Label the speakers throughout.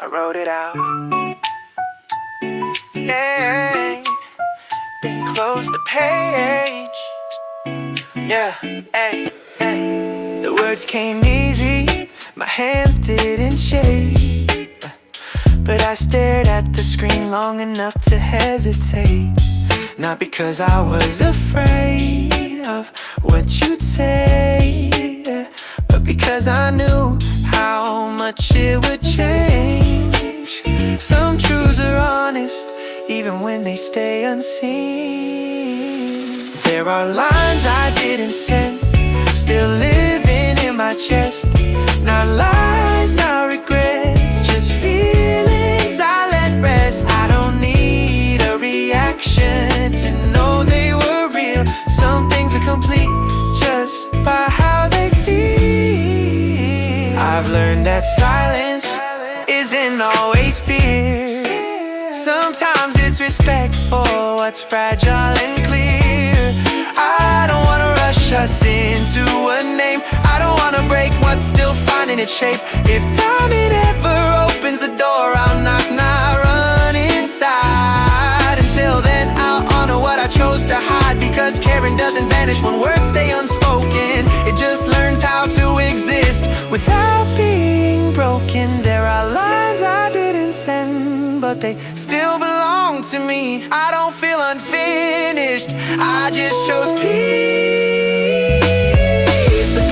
Speaker 1: I wrote it out. Yeah. Then close the page. Yeah, hey, hey. The words came easy, my hands didn't shake. But I stared at the screen long enough to hesitate. Not because I was afraid of what you'd say, but because I knew how much it would change. Some truths are honest, even when they stay unseen. There are lines I didn't send, still living in my chest. Not lies, not regrets, just feelings I let rest. I don't need a reaction to know they were real. Some things are complete just by how they feel. I've learned that silence isn't always fear. Sometimes it's respect for what's fragile and clear. I don't wanna rush us into a name. I don't wanna break what's still finding its shape. If time it ever opens the door, I'll knock, not run inside. Until then, I'll honor what I chose to hide, because caring doesn't vanish when words stay unspoken. It just learns how to exist without being broken. There are lines I didn't send, but they still belong to me. I don't feel unfinished, I just chose peace. The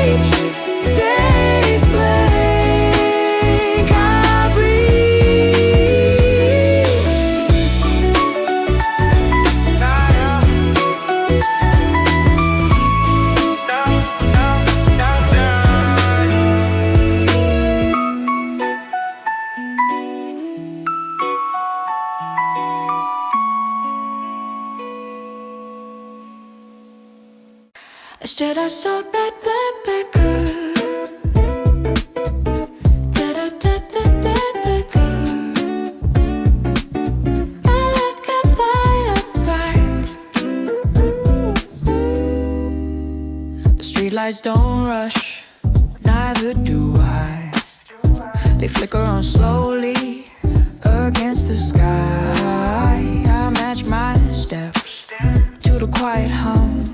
Speaker 1: page stays blank, I breathe.
Speaker 2: Instead I saw bad girl. Bad girl. I like a bite. The streetlights don't rush, neither do I. They flicker on slowly against the sky. I match my steps to the quiet hum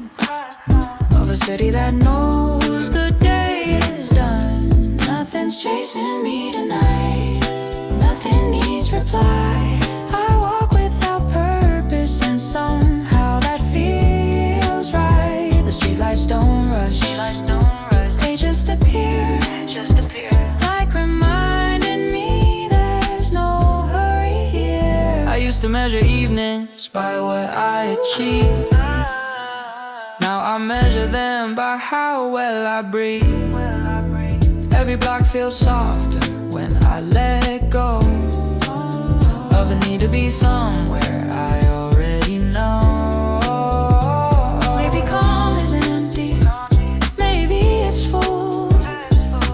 Speaker 2: of a city that knows the day is done. Nothing's chasing me tonight, nothing needs reply. I walk without purpose and somehow that feels right. The streetlights don't rush, they just appear, like reminding me there's no hurry here. I used to measure evenings by what I achieved. Now I measure them by how well I breathe. Every block feels softer when I let go of the need to be somewhere I already know. Maybe calm isn't empty, maybe it's full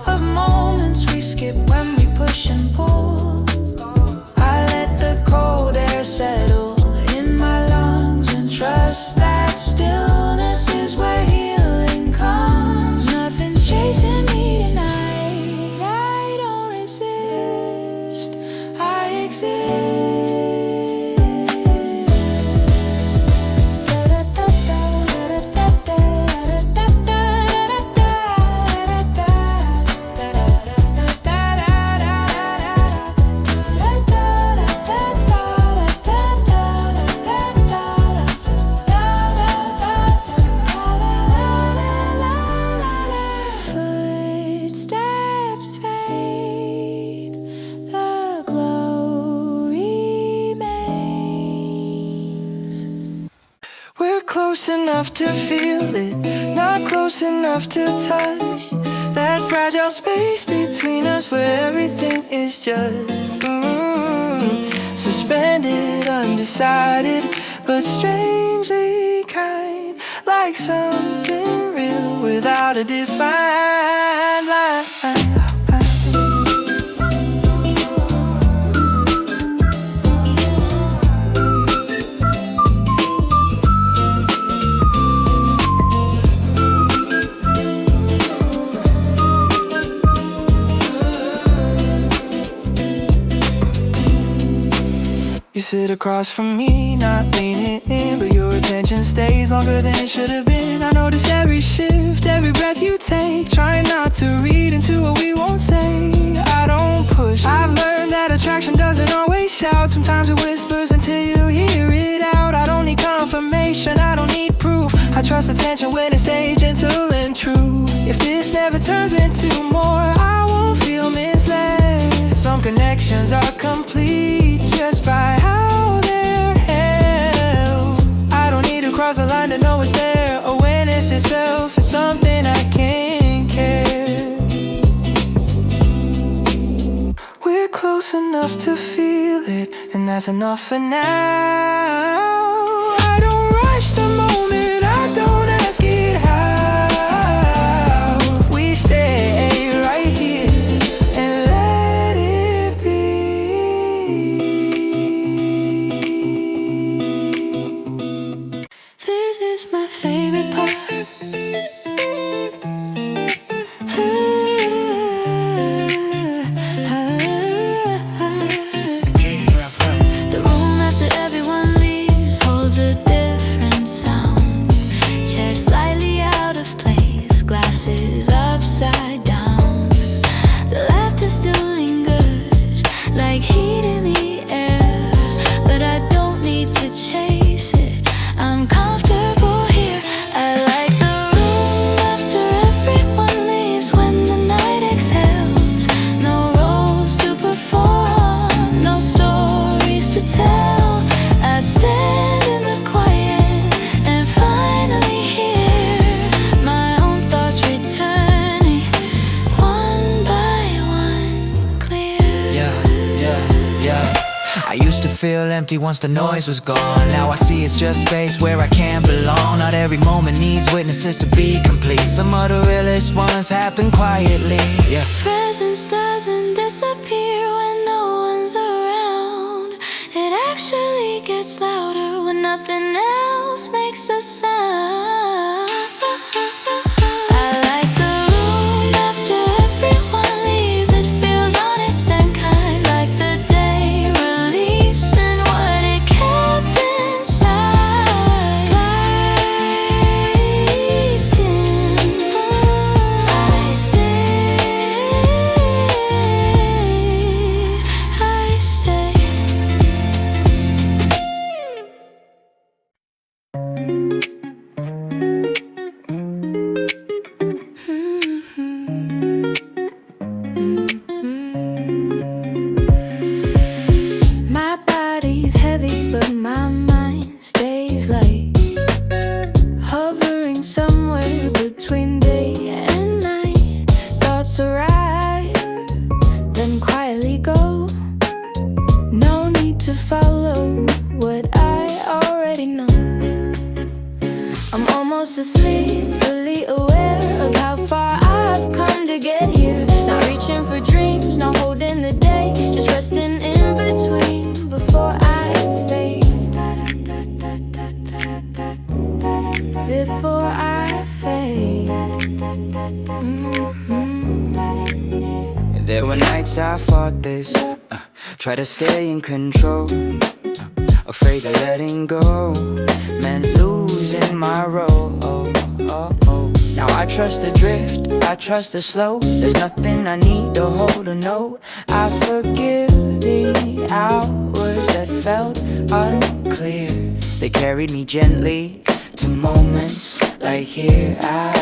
Speaker 2: of moments we skip when we push and pull. I let the cold air settle in my lungs and trust that stillness is where healing comes. Nothing's chasing me tonight, I don't resist, I exist. Footsteps fade, the glow remains.
Speaker 1: We're close enough to feel it, not close enough to touch that fragile space between us where everything is just suspended, undecided, but strangely kind, like something real without a defined line. sit across from me, not leaning in, but your attention stays longer than it should have been. I notice every shift, every breath you take, trying not to read into what we won't say. I don't push, I've learned that attraction doesn't always shout. Sometimes it whispers until you hear it out. I don't need confirmation, I don't need proof. I trust attention when it stays gentle and true. If this never turns into more, I won't feel misled. Some connections are complete just by how they're held. I don't need to cross the line to know it's there. Awareness itself is something I can't care. We're close enough to feel it, and that's enough for now. I don't rush the moment, I don't ask it how. We stay right here and let it be.
Speaker 2: This is my favorite part. The room after everyone leaves holds a different sound. Chairs slightly out of place, glasses upside down. The laughter still lingers like heat in the air, but I don't need to chase it. I'm comfortable here. I like the room after everyone leaves, when the night exhales. No roles to perform, no stories to tell. I stand in the quiet and finally hear my own thoughts returning, one by one, clear.
Speaker 1: Yeah. I used to feel empty once the noise was gone. Now I see it's just space where I can belong. Not every moment needs witnesses to be complete. Some of the realest ones happen quietly. Yeah.
Speaker 2: Presence doesn't disappear when no one's around. It actually gets louder when nothing else makes a sound. I like the room after everyone leaves. It feels honest and kind, like the day releasing what it kept inside. Placed in, I stay. My body's heavy, but my mind stays light, hovering somewhere between day and night. Thoughts arrive, then quietly go. No need to follow what I already know. I'm almost asleep, fully aware of how far I've come to get here. Not reaching for dreams, not holding the day, just resting in between before I fade. Before I fade.
Speaker 1: There were nights I fought this, try to stay in control, afraid of letting go, meant losing my role. Now I trust the drift, I trust the slow. There's nothing I need to hold or know. I forgive the hours that felt unclear. They carried me gently to moments like here. I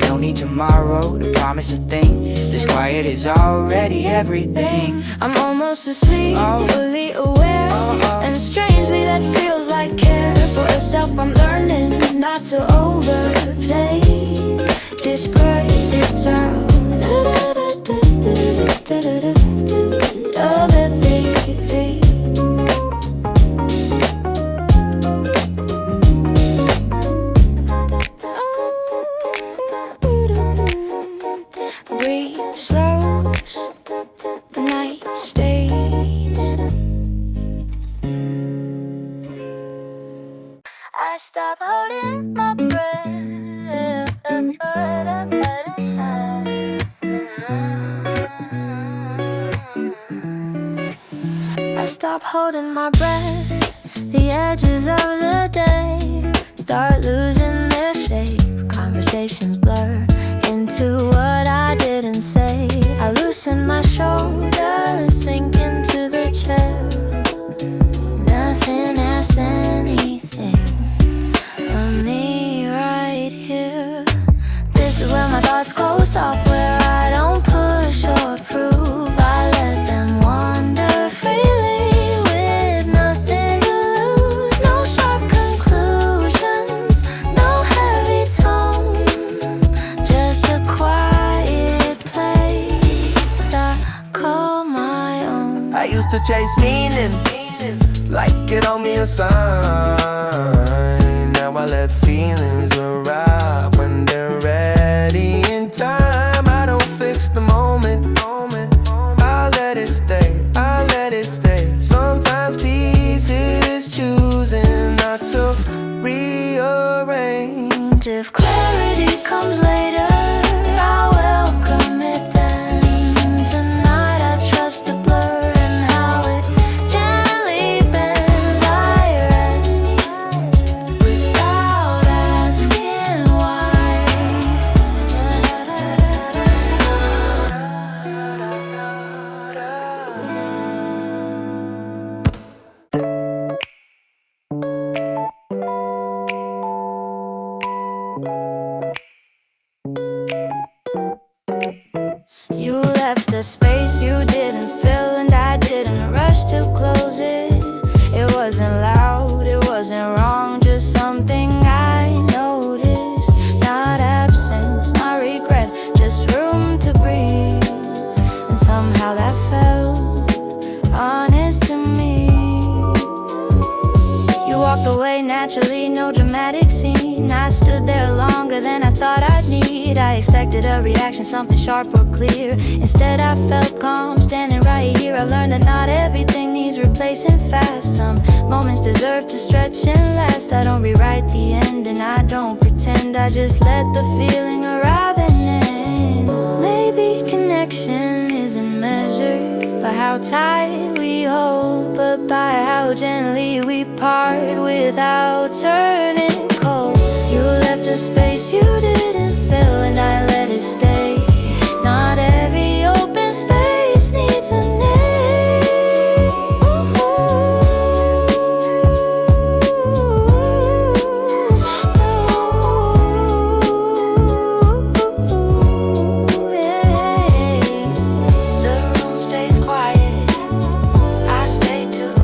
Speaker 1: don't need tomorrow to promise a thing. This quiet is already everything.
Speaker 2: I'm almost asleep, fully aware, and strangely that feels like care for a self. I'm learning not to overplay this great child. Breathe slow, the night stays. I stop holding my breath. I stop holding my breath. The edges of the day start losing their shape. Conversations blur into what I didn't say. I loosen my shoulders, sink into the chair. Nothing asks anything of me right here. This is where my thoughts go soft, where I don't push or prove. I let them wander freely with nothing to lose. No sharp conclusions, no heavy tone, just a quiet place I call my own.
Speaker 1: I used to chase meaning, like it owed me a sign. Now I let feelings arrive when they're ready in time. I don't fix the moment, I'll let it stay, I'll let it stay. Sometimes peace is choosing not to rearrange.
Speaker 2: If clarity comes later, I welcome it then. Tonight I trust the blur and how it gently bends. I rest without asking why. You left a space you didn't fill, and I didn't rush to close it. It wasn't loud, it wasn't wrong, just something I noticed. Not absence, not regret, just room to breathe. And somehow that felt honest to me. You walked away naturally, no dramatic scene. I stood there longer than I thought I'd need. I expected a reaction, something sharp or clear. Instead I felt calm, standing right here. I learned that not everything needs replacing fast. Some moments deserve to stretch and last. I don't rewrite the end and I don't pretend. I just let the feeling arrive and end. Maybe connection isn't measured by how tight we hold, but by how gently we part without turning cold. You left a space you didn't fill, and I let it stay. Not every open space needs a name. The room stays quiet, I stay too.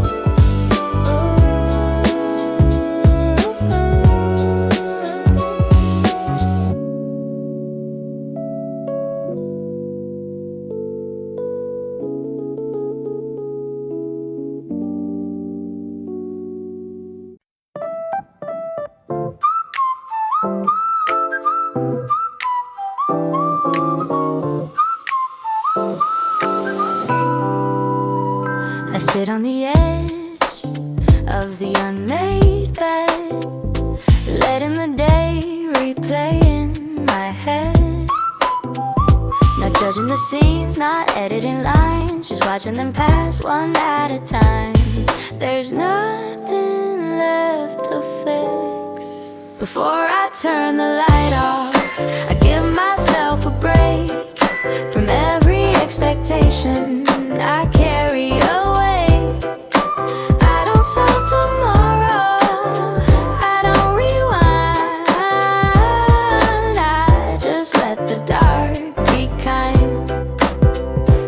Speaker 2: I sit on the edge of the unmade bed, letting the day replay in my head. Not judging the scenes, not editing lines, just watching them pass one at a time. There's nothing left to fix. Before I turn the light off, I give myself a break from every expectation I carry away. I don't solve tomorrow, I don't rewind. I just let the dark be kind.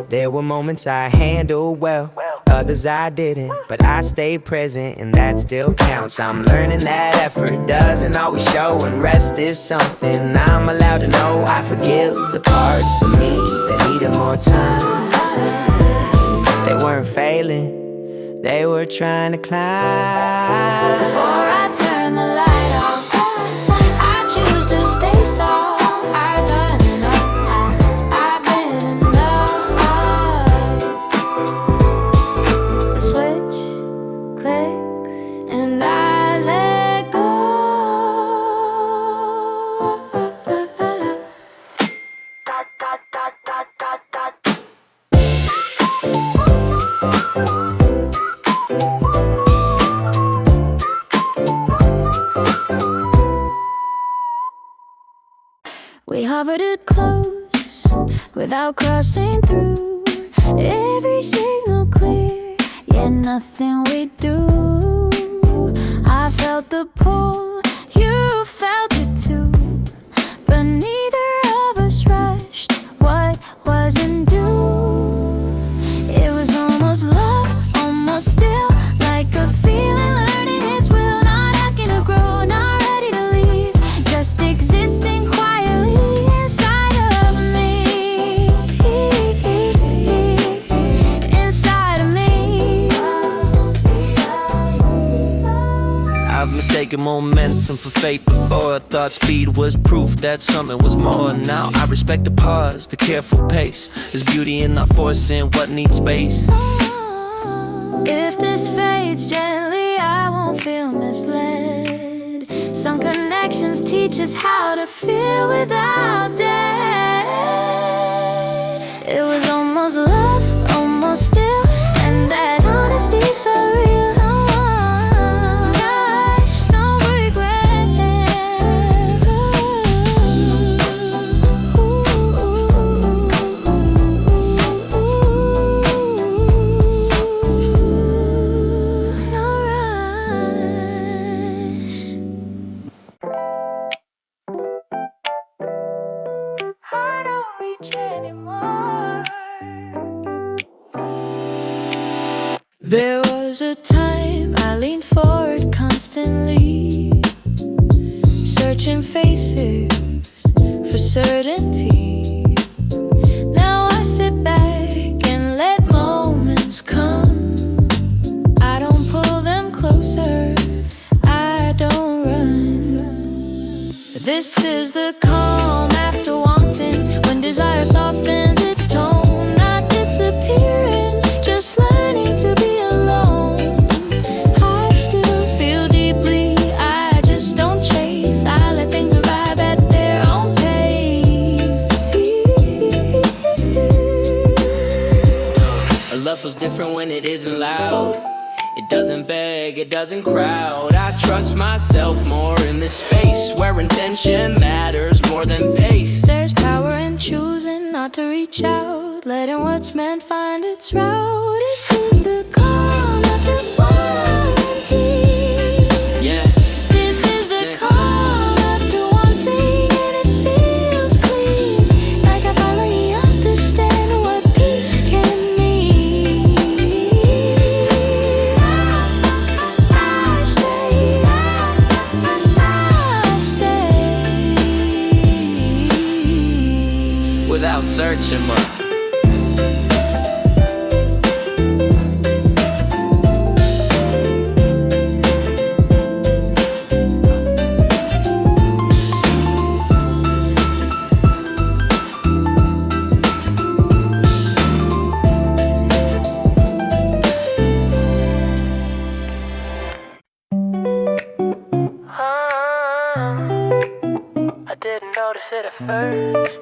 Speaker 1: There were moments I handled well, others I didn't, but I stayed present and that still counts. I'm learning that effort doesn't always show, and rest is something I'm allowed to know. I forgive the parts of me that needed more time. They weren't failing, they were trying to climb.
Speaker 2: Before I turn the light off, I choose to stay soft. I've done enough, I've been enough. The switch clicks and I let go. covered it close without crossing through. Every signal clear, yet nothing we do. I felt the pull, you felt it too, but neither of us rushed what wasn't due. It was almost love, almost still, like a feeling learning its will, not asking to grow, not ready to leave, just existing quietly inside of me, inside of me.
Speaker 3: I've mistaken momentum for fate before. I thought speed was proof that something was more. Now I respect the pause, the careful pace. There's beauty in not forcing what needs space.
Speaker 2: If this fades gently, I won't feel misled. Some connections teach us how to feel without debt. It was almost love, almost still, and that honesty felt real. Gosh, no regret. No rush. I don't reach anymore. There was a time I leaned forward constantly, searching faces for certainty. Now I sit back and let moments come. I don't pull them closer, I don't run. This is the calm after wanting, when desire softens its tone, not disappearing, just learning to be alone. I still feel deeply, I just don't chase, I let things arrive at their own pace.
Speaker 4: A love feels different when it isn't loud. It doesn't beg, it doesn't crowd. I trust myself more in this space where intention matters more than pace.
Speaker 2: There's power in choosing not to reach out, letting what's meant find its route. This is the calm after wanting.
Speaker 4: Yeah,
Speaker 2: This is the calm after wanting, and it feels clean, like I finally understand what peace can mean. I stay
Speaker 4: without searching much.
Speaker 2: I didn't notice it at first.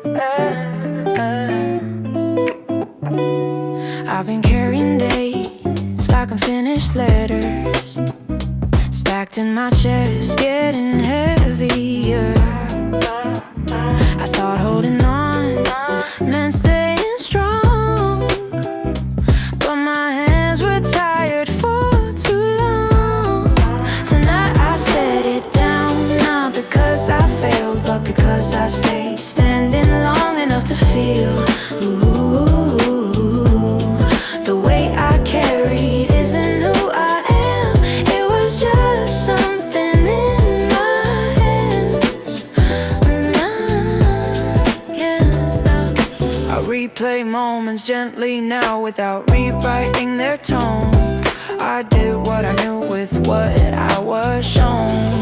Speaker 2: I've been carrying days like unfinished letters, stacked in my chest, getting heavier. I thought holding on meant staying strong, but my hands were tired for too long. Tonight I set it down, not because I failed, but because I stayed standing long enough to feel. Ooh, the weight I carried isn't who I am. It was just something in my hands. I replay moments gently now without rewriting their tone. I did what I knew with what I was shown.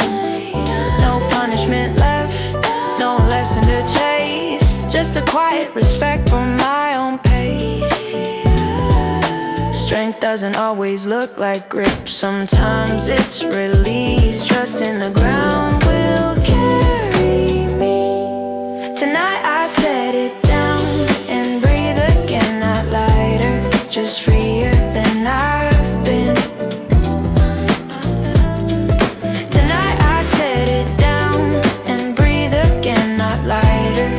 Speaker 2: No punishment left, no lesson to chase, just a quiet respect for my own pace. Strength doesn't always look like grip, sometimes it's release. Trust in the ground will carry me. Tonight I set it down and breathe again, not lighter, just freer than I've been. Tonight I set it down and breathe again, not lighter,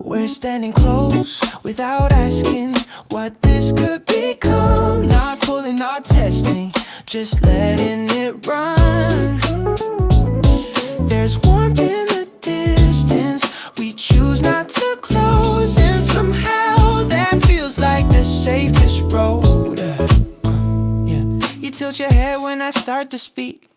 Speaker 1: We're standing close without asking what this could become. Not pulling, not testing, just letting it run. There's warmth in the distance. We choose not to close, and somehow that feels like the safest road. Yeah. You tilt your head when I start to speak,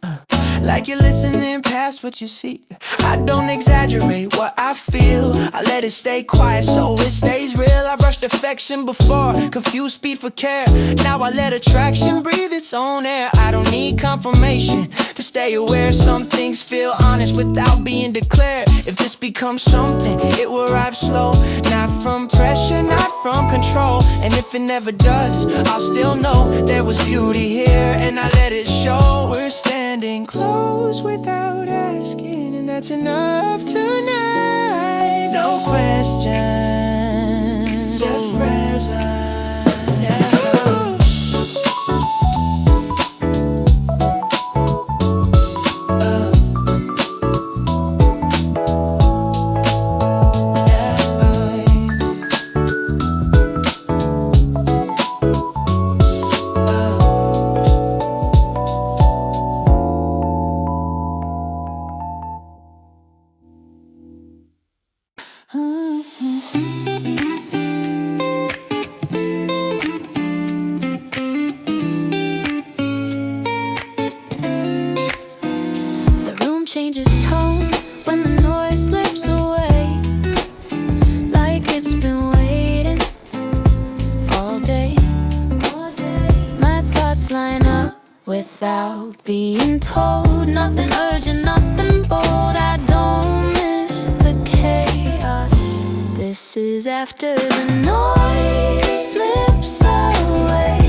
Speaker 1: like you're listening past what you see. I don't exaggerate what I feel, I let it stay quiet so it stays real. I rushed affection before, confused speed for care. Now I let attraction breathe its own air. I don't need confirmation to stay aware. Some things feel honest without being declared. If this becomes something, it will arrive slow. Not from pressure, not from control. And if it never does, I'll still know there was beauty here, and I let it show. We're standing close without asking, and that's enough tonight. No questions, just present.
Speaker 2: The room changes tone when the noise slips away, like it's been waiting all day. My thoughts line up without being told. Nothing urgent, nothing bold. I don't miss the chaos. This is after the noise slips away,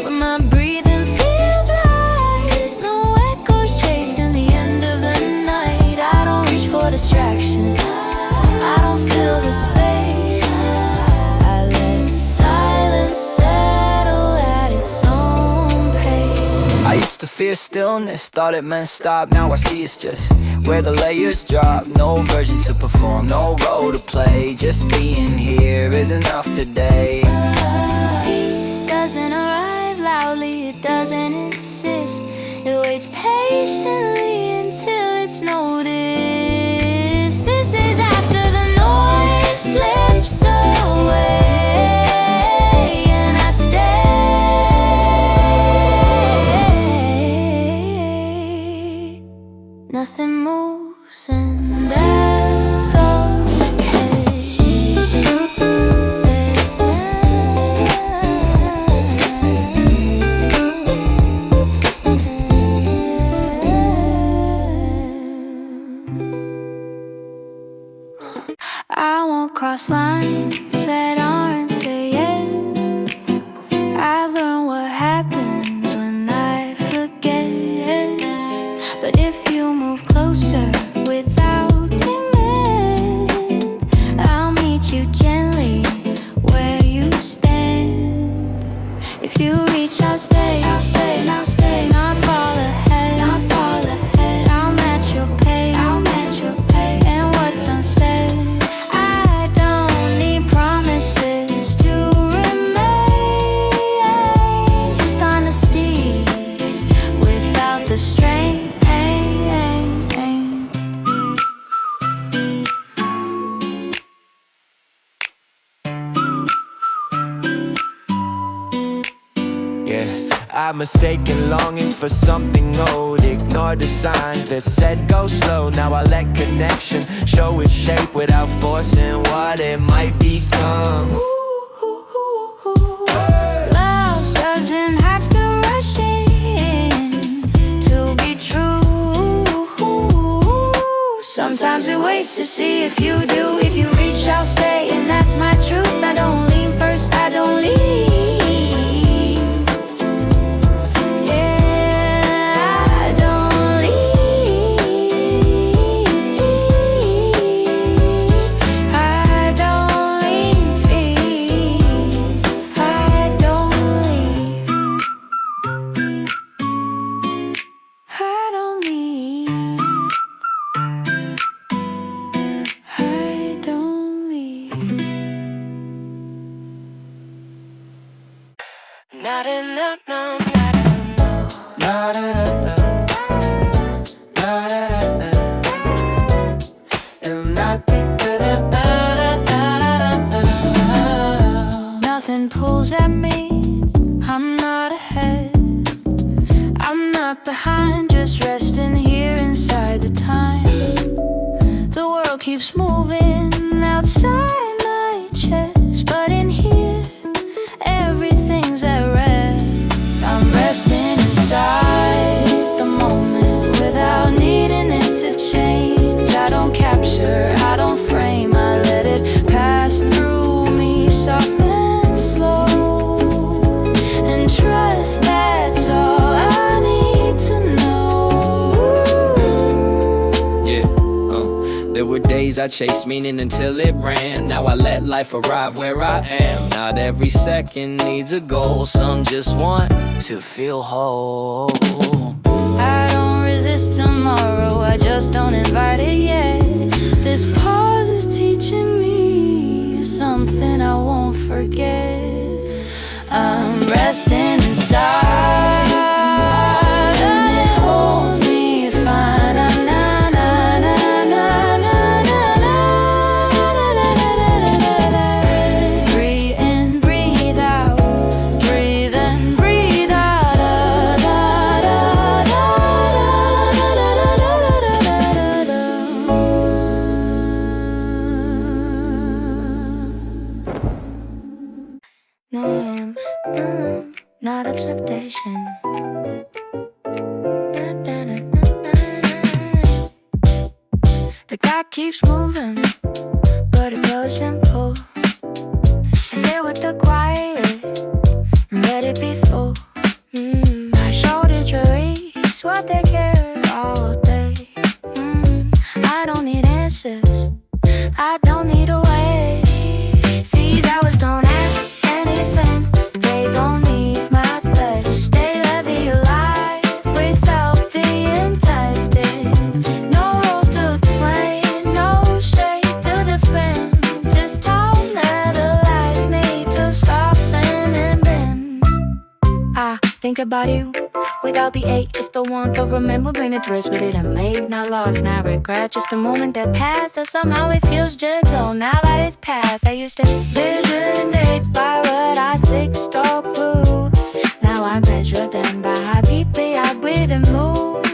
Speaker 2: when my breathing feels right. No echoes chasing the end of the night. I don't reach for distraction, I don't fill the space. I let silence settle at its own pace.
Speaker 3: I used to fear stillness, thought it meant stop. Now I see it's just where the layers drop. No version to perform, no role to play. Just being here is enough today.
Speaker 2: Peace doesn't arrive loudly, it doesn't insist. It waits patiently until it's noticed. This is after the noise slips away, and I stay. Nothing moves, and that's I won't cross lines that aren't there yet. I learned what happens when I forget. But if you move closer without demand, I'll meet you gently where you stand. If you reach, I'll stay, I'll stay, I'll stay. Not fall ahead, not fall ahead. I'll match your pace, I'll match your pace. And what's unsaid, I don't need promises to remain. Just honesty without the strain.
Speaker 3: Yeah, I mistaken longing for something old. Ignored the signs that said go slow. Now I let connection show its shape without forcing what it might become.
Speaker 2: Love doesn't have to rush in to be true. Sometimes it waits to see if you do. If you reach, I'll stay, and that's my truth. I don't lean first, I don't leave. I don't leave. keeps moving outside my chest, but in here everything's at rest. I'm resting inside the moment without needing it to change. I don't capture, I don't frame, I let it pass through me soft and slow, and trust that's all I need to know.
Speaker 3: Yeah, there were days I chased meaning until it ran. Now I let life arrive where I am. Not every second needs a goal. Some just want to feel whole.
Speaker 2: I don't resist tomorrow, I just don't invite it yet. This pause is teaching me something I won't forget. I'm resting inside, and it holds me fine. Na, na, na, na, na, na, na. Breathe in, breathe out, breathe in, breathe out. Da, da, da, da, no, not acceptation. The clock keeps moving, but it goes simple. I sit with the quiet and let it be full. My shoulder raise what they care all day. I don't need answers, I don't need a way. These hours don't ask anything, they don't need my best. They let me alive without the intestine. No roles to play, no shade to defend. This tone never lies need to stop and bend. I think about you without the ache, just the one to remember, bring the threads with it and make. Not lost, not regret, just a moment that passed, that somehow it feels gentle. Now that it's past, I used to vision dates by what I slick, stalk, rude. Now I measure them by how deeply I breathe and move.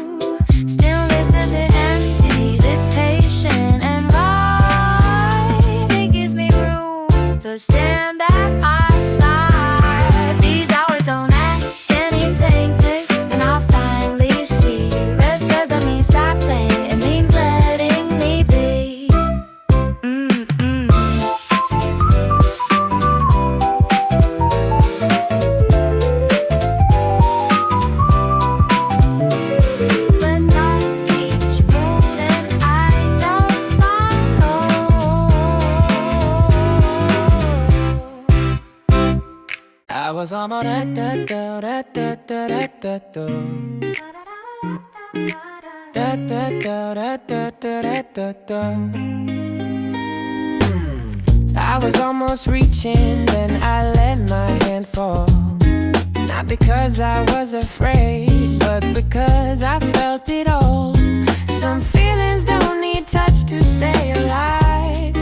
Speaker 2: Stillness isn't empty, it's patient and right. It gives me room to stand at my side. These hours don't ask anything, and I'll finally see. Rest doesn't mean stop playing, it means letting me be. When night keeps moving, I don't follow.
Speaker 3: I was on my I was almost reaching, then I let my hand fall. Not because I was afraid, but because I felt it all. Some feelings don't need touch to stay alive.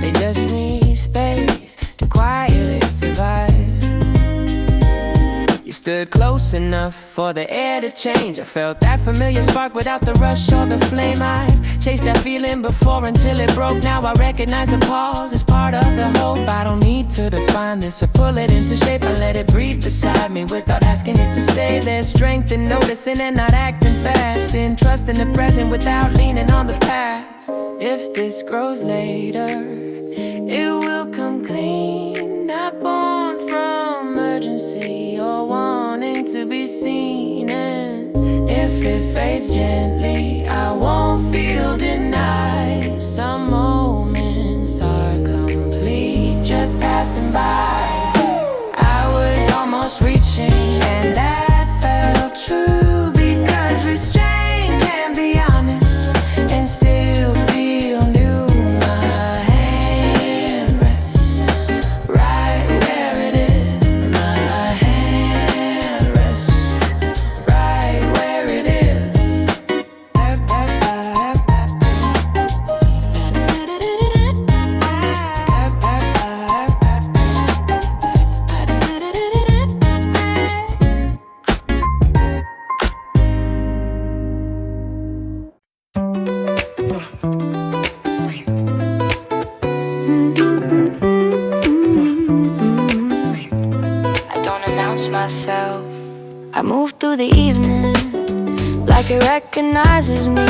Speaker 3: They just need space to quietly survive. You stood close enough for the air to change. I felt that familiar spark without the rush or the flame. I've chased that feeling before until it broke. Now I recognize the pause as part of the hope. I don't need to define this or pull it into shape. I let it breathe beside me without asking it to stay. There's strength in noticing and not acting fast, in trusting the present without leaning on the past. If this grows later, it will come clean, not born from urgency or wanting to be seen. And if it fades gently, I won't feel denied. Some moments are complete, just passing by. I was almost reaching, and that felt true, because restraint can be honest and still feel new. My hand rests right where it is. My hand rests right where it is.
Speaker 2: I move through the evening like it recognizes me,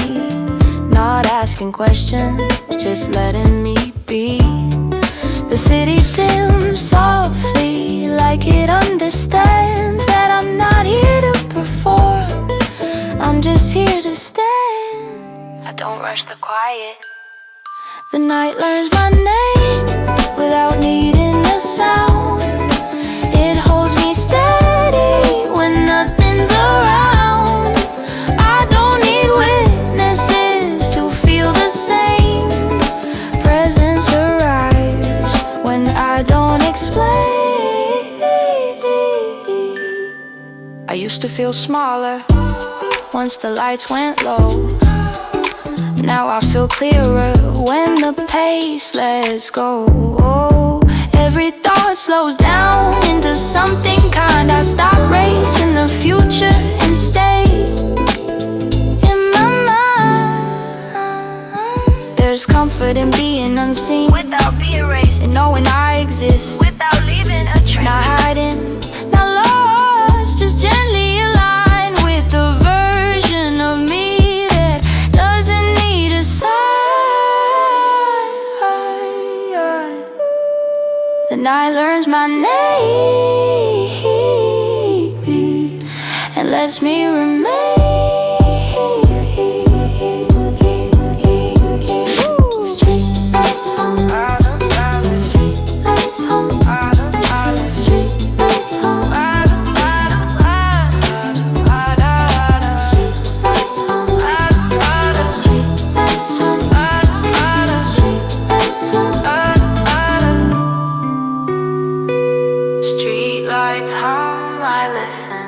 Speaker 2: not asking questions, just letting me be. The city dims softly like it understands that I'm not here to perform, I'm just here to stand. I don't rush the quiet. The night learns my name without needing a sound. It holds me steady when nothing's around. I don't need witnesses to feel the same. Presence arrives when I don't explain. I used to feel smaller once the lights went low. Now I feel clearer when the pace lets go. Every thought slows down into something kind. I stop racing the future and stay in my mind. There's comfort in being unseen without being erased, and knowing I exist without leaving a trace. Not hiding, not lost, just gently aligned with the version of me that doesn't need a sign. The night learns my name and lets me remain. Streetlights on, streetlights on, streetlights on, streetlights on, streetlights on, streetlights on. Streetlights hum, I listen.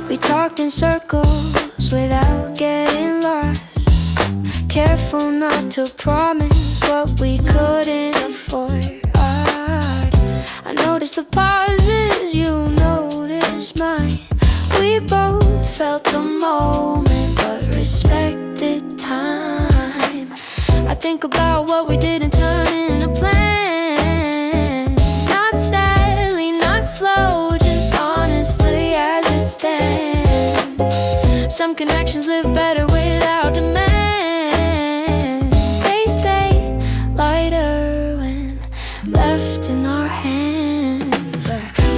Speaker 2: We talked in circles without getting lost, careful not to promise what we couldn't afford. I noticed the pauses, you noticed mine. We both felt the moment but respected time. I think about what we did and turn into plans. Not sadly, not slow, just honestly as it stands. Some connections live better without demands. They stay lighter when left in our hands.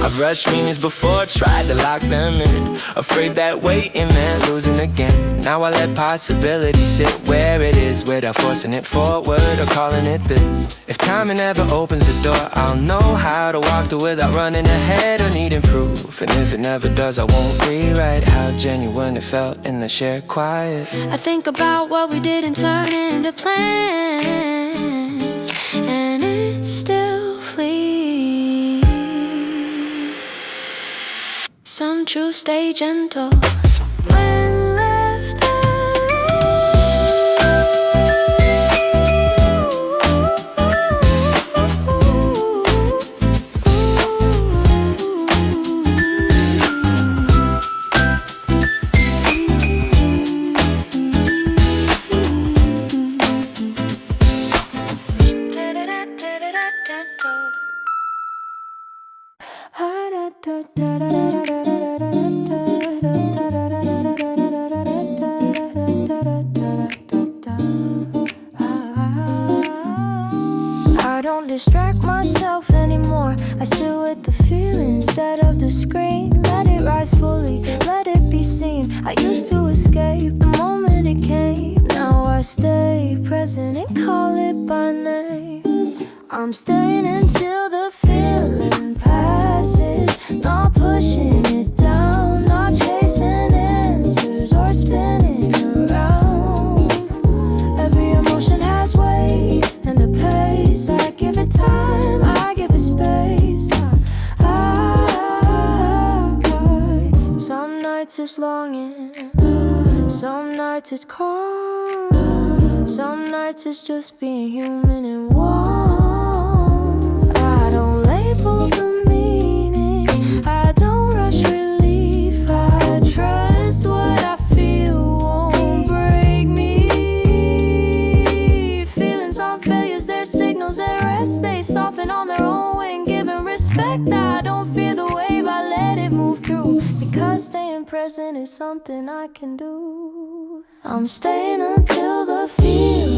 Speaker 3: I've rushed meanings before, tried to lock them in, afraid that waiting meant losing again. Now I let possibility sit where it is, without forcing it forward or calling it this. If timing ever opens the door, I'll know how to walk through without running ahead or needing proof. And if it never does, I won't rewrite how genuine it felt in the shared quiet.
Speaker 2: I think about what we did and turn into plans, and it still flees. Some truths stay gentle when left I don't distract myself anymore. I sit with the feeling instead of the screen. Let it rise fully, let it be seen. I used to escape the moment it came. Now I stay present and call it by name. I'm staying until the feeling passes, not pushing it down, not chasing answers or spinning around. Every emotion has weight and a pace. I give it time, I give it space. Some nights it's longing, some nights it's calm, some nights it's just being human and warm. I don't label the meaning, I don't rush release. present is something I can do. I'm staying until the feeling